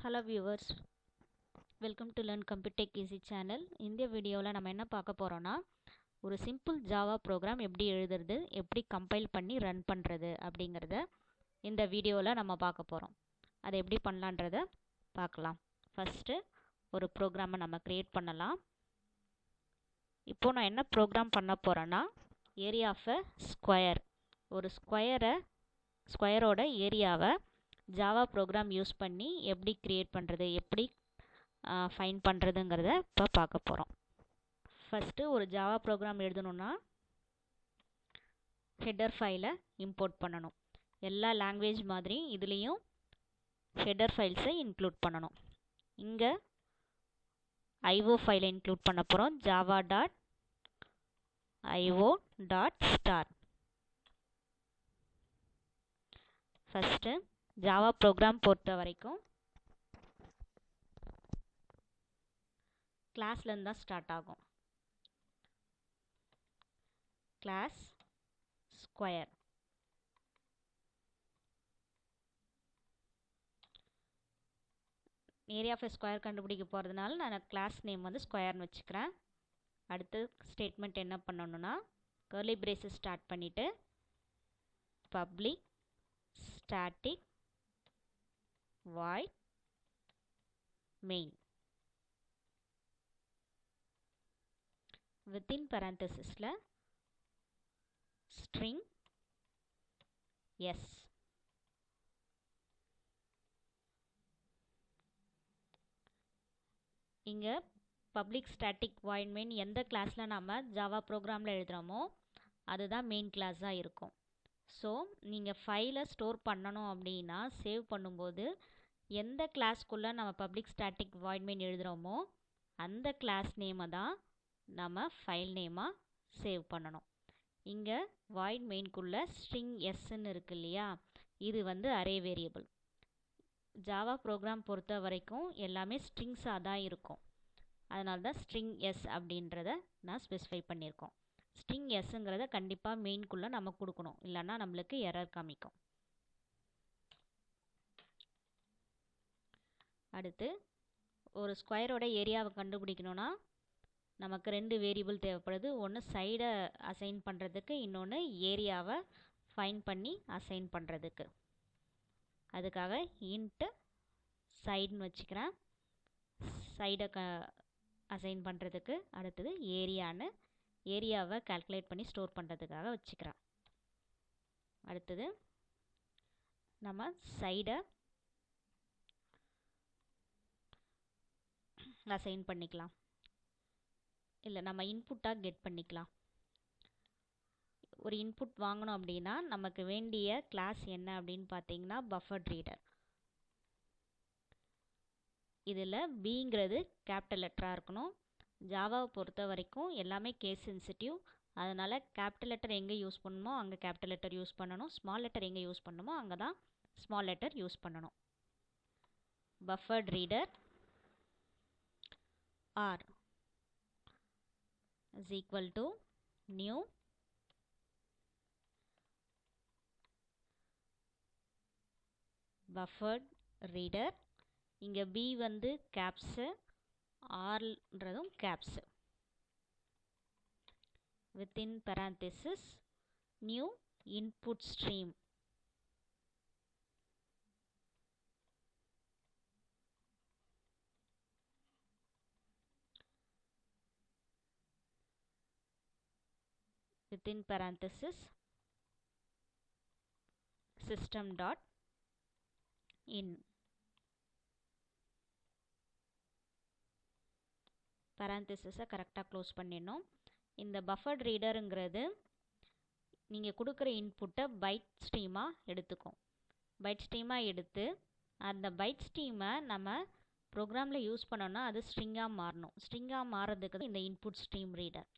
Hello viewers, welcome to Learn Computer Tech Easy channel. இந்த வீடியோவில் நம்ம என்ன பார்க்க போகிறோன்னா ஒரு சிம்பிள் ஜாவா ப்ரோக்ராம் எப்படி எழுதுறது, எப்படி கம்பைல் பண்ணி ரன் பண்ணுறது அப்படிங்கிறத இந்த வீடியோவில் நம்ம பார்க்க போகிறோம். அதை எப்படி பண்ணலான்றதை பார்க்கலாம். ஃபஸ்ட்டு ஒரு ப்ரோக்ராமை நம்ம க்ரியேட் பண்ணலாம். இப்போது நான் என்ன ப்ரோக்ராம் பண்ண போகிறேன்னா ஏரியா ஆஃப் அ ஸ்கொயர், ஒரு ஸ்கொயரோட ஏரியாவை ஜாவா ப்ரோக்ராம் யூஸ் பண்ணி எப்படி க்ரியேட் பண்ணுறது, எப்படி ஃபைண்ட் பண்ணுறதுங்கிறத இப்போ பார்க்க போகிறோம். ஃபஸ்ட்டு ஒரு ஜாவா ப்ரோக்ராம் எழுதணுன்னா ஹெடர் ஃபைலை இம்போர்ட் பண்ணணும். எல்லா லாங்குவேஜ் மாதிரி இதுலேயும் ஹெடர் ஃபைல்ஸை இன்க்ளூட் பண்ணணும். இங்கே ஐஓ ஃபைலை இன்க்ளூட் பண்ண போகிறோம். java.io.star. ஃபஸ்ட்டு ஜாவா ப்ரோக்ராம் பொறுத்த வரைக்கும் கிளாஸ்லேருந்து தான் ஸ்டார்ட் ஆகும். Class square. Area of square கண்டுபிடிக்க போகிறதுனால நான் கிளாஸ் நேம் வந்து ஸ்கொயர்னு வச்சுக்கிறேன். அடுத்து ஸ்டேட்மெண்ட் என்ன பண்ணணுன்னா கர்லி பிரேஸஸ் ஸ்டார்ட் பண்ணிவிட்டு public static void main within parenthesisல string s. இங்கே பப்ளிக் ஸ்டாட்டிக் void main எந்த கிளாஸில் நம்ம ஜாவா ப்ரோக்ராமில் எழுதுகிறோமோ அதுதான் மெயின் கிளாஸாக இருக்கும். ஸோ நீங்கள் ஃபைலை ஸ்டோர் பண்ணணும் அப்படின்னா சேவ் பண்ணும்போது எந்த கிளாஸ்க்குள்ளே நம்ம பப்ளிக் ஸ்டாட்டிக் void main எழுதுகிறோமோ அந்த கிளாஸ் நேமை தான் நம்ம ஃபைல் நேமாக சேவ் பண்ணணும். இங்கே void mainக்குள்ளே string sன்னு இருக்கு இல்லையா, இது வந்து அரே வேரியபிள். ஜாவா ப்ரோக்ராம் பொறுத்த வரைக்கும் எல்லாமே ஸ்ட்ரிங்ஸாக தான் இருக்கும். அதனால தான் string s அப்படின்றத நான் ஸ்பெசிஃபை பண்ணியிருக்கோம். ஸ்ட்ரிங் எஸ்ங்கிறத கண்டிப்பாக மெயின்குள்ளே நம்ம கொடுக்கணும், இல்லைன்னா நம்மளுக்கு எரர் காமிக்கும். அடுத்து ஒரு ஸ்கொயரோட ஏரியாவை கண்டுபிடிக்கணுன்னா நமக்கு ரெண்டு வேரியபிள் தேவைப்படுது. ஒன்று சைடை அசைன் பண்ணுறதுக்கு, இன்னொன்று ஏரியாவை ஃபைண்ட் பண்ணி அசைன் பண்ணுறதுக்கு. அதுக்காக இன்ட்டு சைடுன்னு வச்சுக்கிறேன், சைடை அசைன் பண்ணுறதுக்கு. அடுத்தது ஏரியாவை கால்குலேட் பண்ணி ஸ்டோர் பண்ணுறதுக்காக வச்சுக்கிறேன். அடுத்தது நம்ம சைடை அசைன் பண்ணிக்கலாம், இல்லை நம்ம இன்புட்டாக கெட் பண்ணிக்கலாம். ஒரு இன்புட் வாங்கணும் அப்படின்னா நமக்கு வேண்டிய கிளாஸ் என்ன அப்படின்னு பார்த்தீங்கன்னா பஃபர்ட் ரீடர். இதில் பிங்கிறது கேபிட்டல் லெட்டராக இருக்கணும். ஜாவாவை பொறுத்த வரைக்கும் எல்லாமே கேஸ் சென்சிட்டிவ். அதனால் கேபிட்டல் லெட்டர் எங்கே யூஸ் பண்ணணுமோ அங்கே கேபிட்டல் லெட்டர் யூஸ் பண்ணணும், ஸ்மால் லெட்டர் எங்கே யூஸ் பண்ணணுமோ அங்கே தான் ஸ்மால் லெட்டர் யூஸ் பண்ணணும். Buffered reader R is equal to new buffered reader. இங்கே B வந்து கேப்ஸு, Rன்றதும் caps. within parenthesis new input stream. within parenthesis system dot in. parenthesisஐ கரெக்டாக க்ளோஸ் பண்ணிடணும். இந்த பஃபர்ட் ரீடருங்கிறது நீங்கள் கொடுக்குற இன்புட்டை பைட் ஸ்ட்ரீமாக எடுத்துக்கும். பைட் ஸ்ட்ரீமாக எடுத்து அந்த பைட் ஸ்ட்ரீமை நம்ம ப்ரோக்ராமில் யூஸ் பண்ணோன்னா அது ஸ்ட்ரிங்காக மாறணும். ஸ்ட்ரிங்காக மாறதுக்கு இந்த இன்புட் ஸ்ட்ரீம் ரீடர்.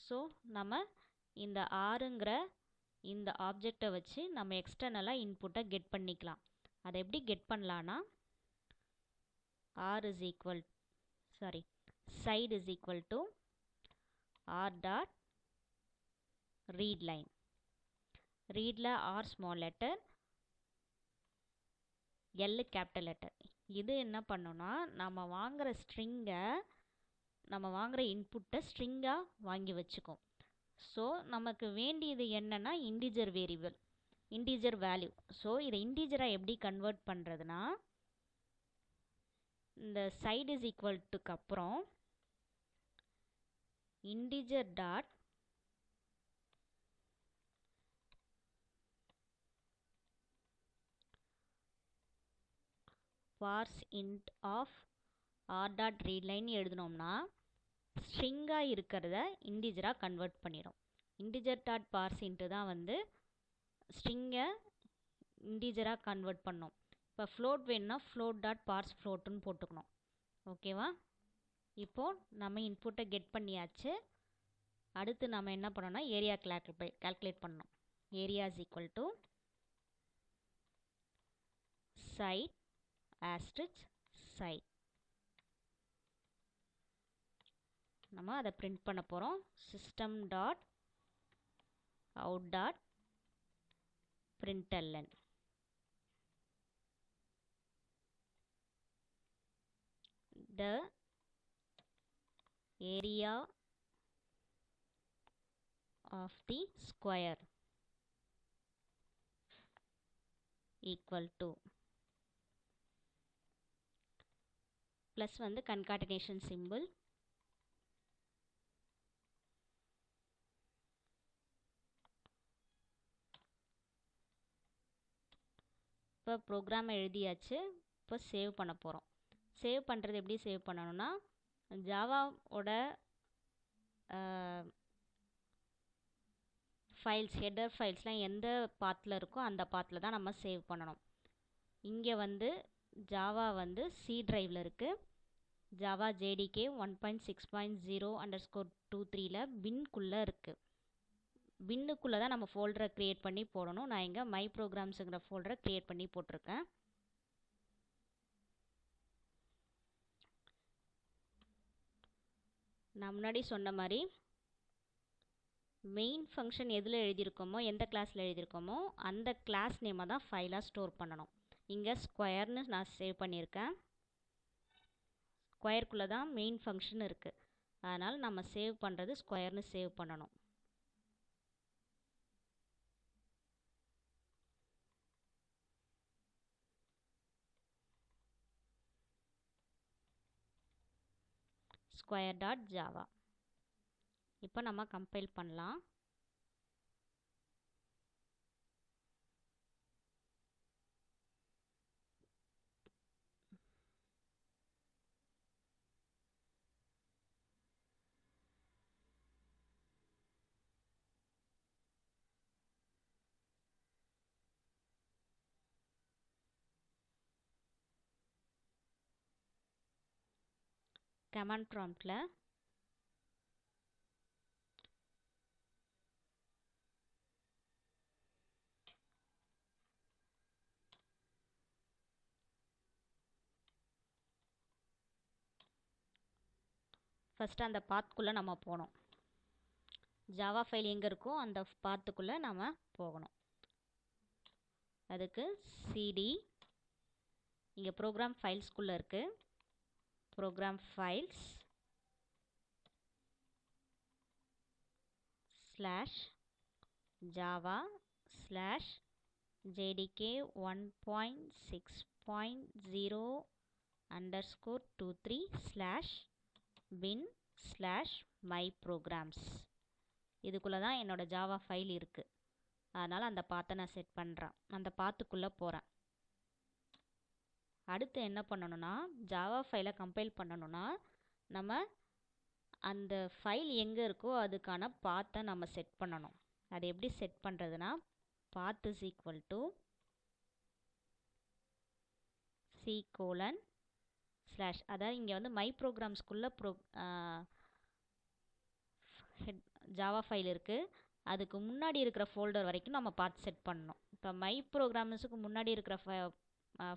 ஸோ நம்ம இந்த ஆறுங்கிற இந்த ஆப்ஜெக்டை வச்சு நம்ம எக்ஸ்டர்னலாக இன்புட்டை கெட் பண்ணிக்கலாம். அதை எப்படி கெட் பண்ணலான்னா side is equal to r dot read line. ரீடில் R small letter, L capital letter. இது என்ன பண்ணோன்னா நம்ம வாங்குகிற இன்புட்டை ஸ்ட்ரிங்காக வாங்கி வச்சுக்கோம். ஸோ நமக்கு வேண்டியது என்னென்னா இன்டீஜர் வேல்யூ. ஸோ இதை இன்டீஜராக எப்படி கன்வெர்ட் பண்ணுறதுனா, இந்த சைடு இஸ் ஈக்குவல் டுக்கு அப்புறம் integer dot parse int of R dot read line எழுதினோம்னா ஸ்ட்ரிங்காக இருக்கிறத இன்டீஜராக கன்வெர்ட் பண்ணிடும். இன்டீஜர் டாட் பார்ஸ் இன்ட்டு தான் வந்து ஸ்ட்ரிங்கை இன்டீஜராக கன்வெர்ட் பண்ணோம். இப்போ ஃப்ளோட் வேணும்னா ஃப்ளோட் டாட் பார்ஸ் ஃப்ளோட்டுன்னு போட்டுக்கணும். ஓகேவா? இப்போது நம்ம இன்புட்டை கெட் பண்ணியாச்சு. அடுத்து நம்ம என்ன பண்ணோம்னா ஏரியா கால்குலேட் பண்ணணும். Area is equal to side asterisk side. நம்ம அதை பிரிண்ட் பண்ண போகிறோம். System dot out dot println. The area of the square equal to plus வந்து concatenation symbol, இப்போ ப்ரோக்ராம் எழுதியாச்சு. இப்போ சேவ் பண்ண போகிறோம். சேவ் பண்ணுறது எப்படி சேவ் பண்ணணும்னா, ஜாவாவோட ஃபைல்ஸ் ஹெடர் ஃபைல்ஸ்லாம் எந்த பாத்தில் இருக்கோ அந்த பாத்தில் தான் நம்ம சேவ் பண்ணணும். இங்கே வந்து ஜாவா வந்து சி ட்ரைவில் இருக்குது. ஜாவா ஜேடிகே 1.6.0_23ல் பின்குள்ளே இருக்குது. பின்னுக்குள்ளே தான் நம்ம ஃபோல்டரை க்ரியேட் பண்ணி போடணும். நான் இங்கே மை ப்ரோக்ராம்ஸுங்கிற ஃபோல்டரை க்ரியேட் பண்ணி போட்டிருக்கேன். நான் முன்னாடி சொன்ன மாதிரி மெயின் ஃபங்க்ஷன் எதில் எழுதியிருக்கோமோ, எந்த கிளாஸில் எழுதியிருக்கோமோ அந்த கிளாஸ் நேமை தான் ஃபைலாக ஸ்டோர் பண்ணணும். இங்கே ஸ்கொயர்னு நான் சேவ் பண்ணியிருக்கேன். ஸ்கொயருக்குள்ளே தான் மெயின் ஃபங்க்ஷன் இருக்குது. அதனால் நம்ம சேவ் பண்ணுறது ஸ்கொயர்னு சேவ் பண்ணணும். Square dot Java. இப்போ நம்ம கம்பைல் பண்ணலாம். கமாண்ட் ப்ராம்ப்டில் ஃபஸ்ட்டு அந்த பாத்துக்குள்ளே நம்ம போகணும். ஜாவா ஃபைல் எங்கே இருக்கோ அந்த பாத்துக்குள்ளே நம்ம போகணும். அதுக்கு சிடி இங்கே ப்ரோக்ராம் ஃபைல்ஸ்குள்ளே இருக்குது. Program files /java /jdk 1.6.0_23 /bin/myprograms. இதுக்குள்ளே தான் என்னோடய ஜாவா ஃபைல் இருக்குது. அதனால் அந்த பாத்தை நான் செட் பண்ணுறேன். அந்த பாத்துக்குள்ளே போகிறேன். அடுத்து என்ன பண்ணணும்னா, ஜாவா ஃபைலை கம்பைல் பண்ணணும்னா நம்ம அந்த ஃபைல் எங்கே இருக்கோ அதுக்கான பாத்தை நம்ம செட் பண்ணணும். அது எப்படி செட் பண்ணுறதுனா, path is equal to c:/ அதாவது இங்கே வந்து மை ப்ரோக்ராம்ஸ்குள்ளே ஜாவா ஃபைல் இருக்குது. அதுக்கு முன்னாடி இருக்கிற ஃபோல்டர் வரைக்கும் நம்ம பாத் செட் பண்ணணும். இப்போ மை ப்ரோக்ராம்ஸுக்கு முன்னாடி இருக்கிற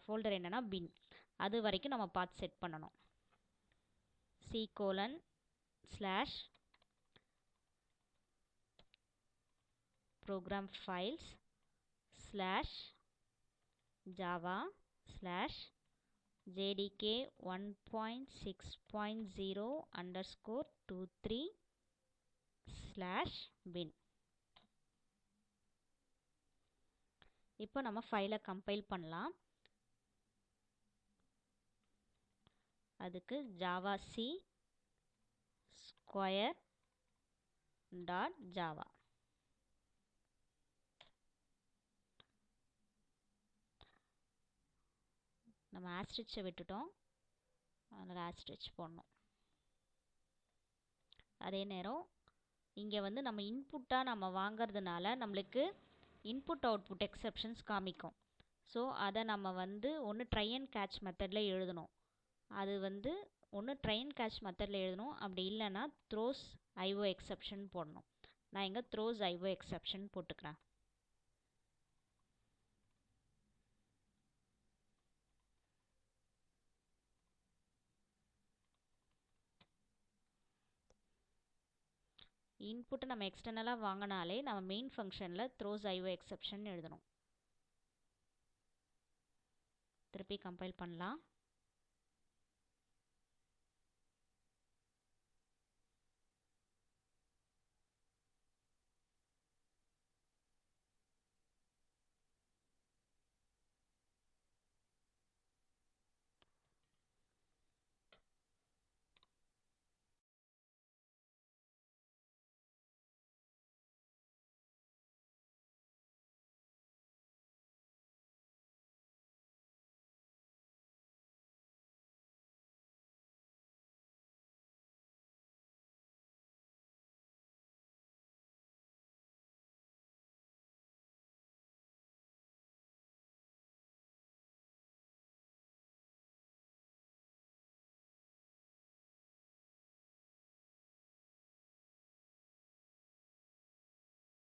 ஃபோல்டர் என்னென்னா பின். அது வரைக்கும் நம்ம பாத் செட் பண்ணணும். c:/ program files /java /jdk 1.6.0 underscore 23 /bin. இப்போ நம்ம ஃபைலை கம்பைல் பண்ணலாம். அதுக்கு javac square.java. நம்ம ஆஸ்ட்ரிச்சை விட்டுட்டோம், அதனால் ஆஸ்ட்ரிச் போடணும். அதே நேரம் இங்கே வந்து நம்ம இன்புட்டாக நம்ம வாங்கிறதுனால நம்மளுக்கு இன்புட் அவுட்புட் எக்ஸப்ஷன்ஸ் காமிக்கும். ஸோ அதை நம்ம வந்து ஒன்று ட்ரை அண்ட் கேட்ச் மெத்தடில் எழுதணும். அது வந்து ஒன்று ட்ரை அண்ட் கேட்ச் மெத்தடில் எழுதணும், அப்படி இல்லைன்னா த்ரோஸ் ஐஓ எக்ஸப்ஷன் போடணும். நான் இங்கே த்ரோஸ் ஐஓ எக்ஸப்ஷன் போட்டுக்கிறேன். இன்புட்டை நம்ம எக்ஸ்டர்னலாக வாங்கினாலே நம்ம மெயின் ஃபங்க்ஷனில் த்ரோஸ் ஐஓ எக்ஸப்ஷன் எழுதணும். திருப்பி கம்பைல் பண்ணலாம்.